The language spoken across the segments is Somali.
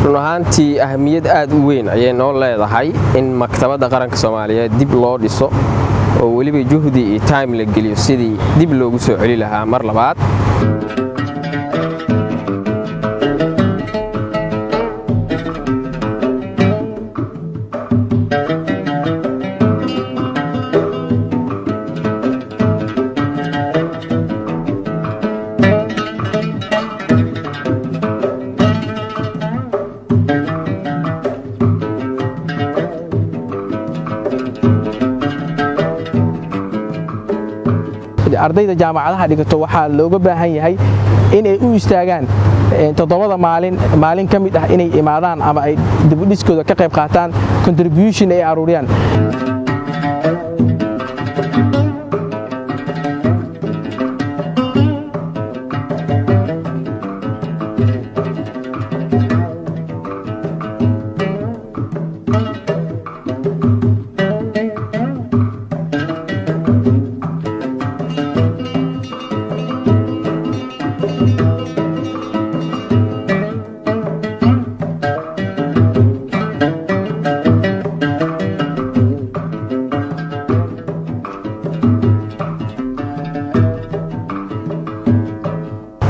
runtii ahmiyad aad u weyn ayay noo leedahay in maktabadda qaranka Soomaaliyeed dib loo dhiso oo waliba juhdi iyo time la geliyo sidii dib loogu soo celi lahaa mar labaad. ardayda jaamacadaha dhigato waxaa looga baahan yahay inay u istaagaan 7 maalin ka mid ah inay imaadaan ama ay dib u dhiskooda ka qayb qaataan contribution ay aruuriyaan.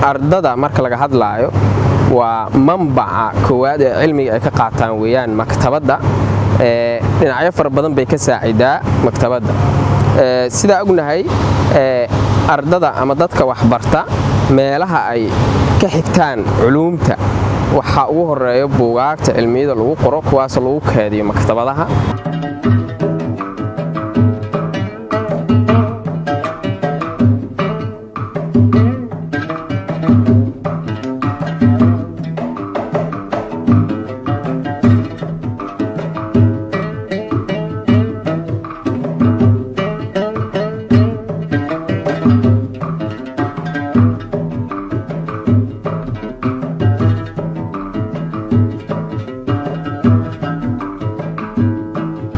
ardada marka laga hadlaayo waa manbaca koowaad ee cilmiga ay ka qaataan weeyaan maktabadda dhinacyo fara badan bay ka saacidaa maktabadda sida ognahay ardada ama dadka wax barta meelaha ay ka xigtaan culuumta waxa ugu horeeyo buugaagta cilmiyada lagu qoro kuwaas lagu kaadiyo maktabadaha.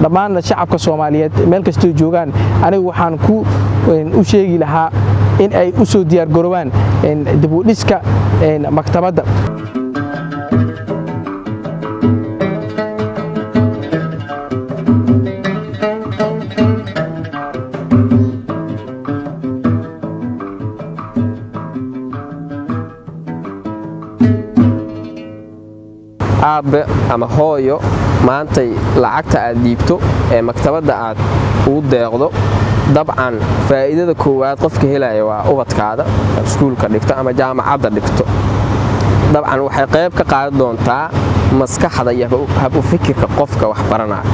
dhammaan shacabka Soomaaliyeed meel kasta oo joogan anigu waxaan u sheegi lahaa in ay u soo diyaar garoobaan dib u dhiska maktabadda. aabe ama hooyo maantay lacagta aad dhiibto ee maktabadda aad ugu deeqdo dabcan faa'iidada koowaad qofka helaya waa ubadkaada iskuulka dhigto ama jaamacadda dhigto. dabcan waxay qayb ka qaadan doontaa maskaxda iyo hab u fikirka qofka wax baranaya.